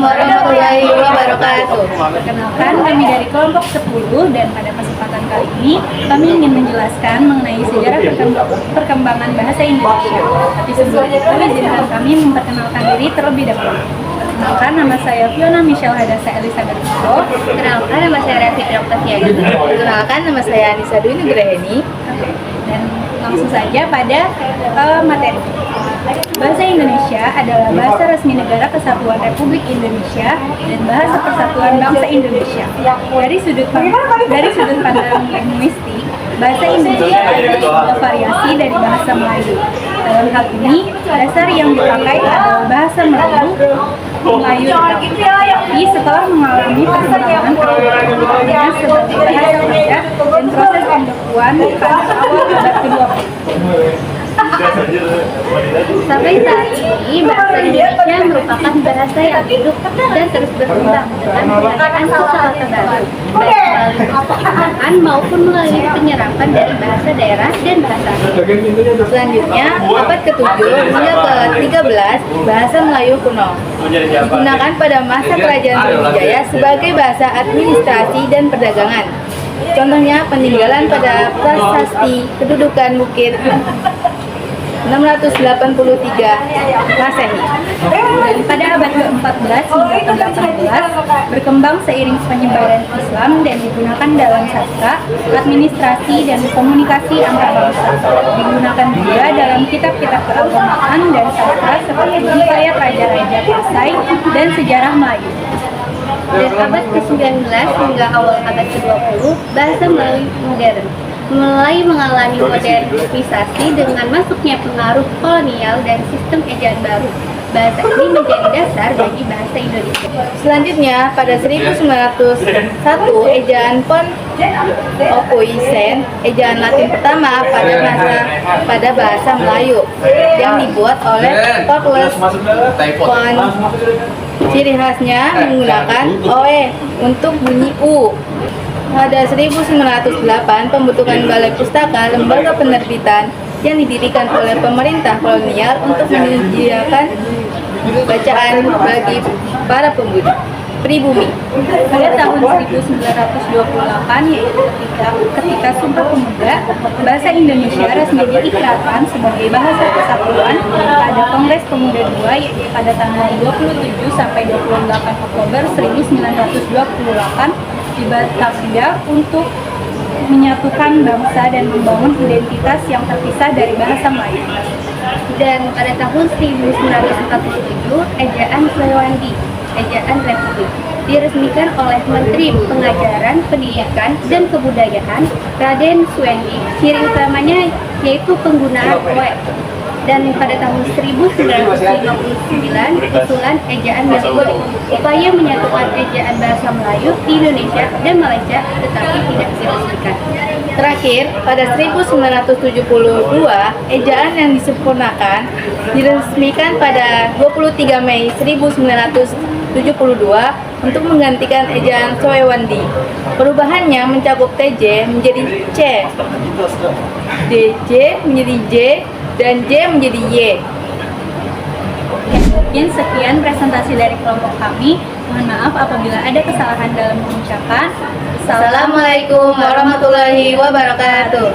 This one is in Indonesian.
warahmatullahi wabarakatuh. Perkenalkan, kami dari kelompok 10 dan pada kesempatan kali ini kami ingin menjelaskan mengenai sejarah perkembangan bahasa Indonesia. Tapi sebelum itu, izinkan kami memperkenalkan diri terlebih dahulu. Perkenalkan, nama saya Fiona Michelle Hadasa Elisa Garuso. Perkenalkan, nama saya Raffi Oktaviani. Perkenalkan, nama saya Anissa Dwi Nugraheni. Dan langsung saja pada materi. Bahasa Indonesia adalah bahasa resmi Negara Kesatuan Republik Indonesia dan bahasa Persatuan Bangsa Indonesia. Dari sudut pandang linguistik, bahasa Indonesia adalah sebuah variasi dari bahasa Melayu. Dalam hal ini, dasar yang dipakai adalah bahasa Melayu tapi setelah mengalami perkembangan perkembangannya sebagai bahasa Banda dan proses pembekuan pada awal abad ke-20. Sampai saat ini, bahasa Indonesia merupakan bahasa yang hidup dan terus berkembang dengan penggunaan kosakata baru, baik melalui penggunaan maupun melalui penyerapan dari bahasa daerah dan bahasa asing. Selanjutnya, abad ke-7 hingga ke-13, bahasa Melayu kuno digunakan pada masa Kerajaan Sriwijaya sebagai bahasa administrasi dan perdagangan. Contohnya peninggalan pada prasasti kedudukan Bukit 683 Masehi. Dan pada abad ke-14 hingga ke-18 berkembang seiring penyebaran Islam dan digunakan dalam sastra, administrasi, dan komunikasi antar bangsa. Digunakan juga dalam kitab-kitab keagamaan dan sastra seperti Hikayat Raja-Raja Pasai dan Sejarah Melayu. Dan abad ke-19 hingga awal abad ke-20, bahasa Melayu modern mulai mengalami modernisasi dengan masuknya pengaruh kolonial dan sistem ejaan baru. Bahasa ini menjadi dasar bagi bahasa Indonesia. Selanjutnya, pada 1901, ejaan Pontopoisen, ejaan Latin pertama pada bahasa Melayu, yang dibuat oleh Charles Pond. Ciri khasnya menggunakan oe untuk bunyi u. Pada 1908, pembentukan Balai Pustaka, lembaga penerbitan yang didirikan oleh pemerintah kolonial untuk menyediakan bacaan bagi para pribumi. Pada tahun 1928, yaitu ketika Sumpah Pemuda, bahasa Indonesia resmi diikrarkan sebagai bahasa kesatuan pada Kongres Pemuda II, yaitu pada tanggal 27 sampai 28 Oktober 1928 di Batavia untuk menyatukan bangsa dan membangun identitas yang terpisah dari bahasa Melayu. Dan pada tahun 1947, ejaan Swewandi, ejaan Republik, diresmikan oleh Menteri Pengajaran, Pendidikan, dan Kebudayaan Raden Suwendi. Ciri utamanya yaitu penggunaan oe. Dan pada tahun 1959, usulan ejaan Melayu, upaya menyatukan ejaan bahasa Melayu di Indonesia dan Malaysia, tetapi tidak diresmikan. Terakhir, pada 1972, ejaan yang disempurnakan diresmikan pada 23 Mei 1972 untuk menggantikan ejaan Swewandi. Perubahannya mencakup TJ menjadi C, DJ menjadi J, dan J menjadi Y. Mungkin sekian presentasi dari kelompok kami. Mohon maaf apabila ada kesalahan dalam pengucapan. Assalamualaikum warahmatullahi wabarakatuh.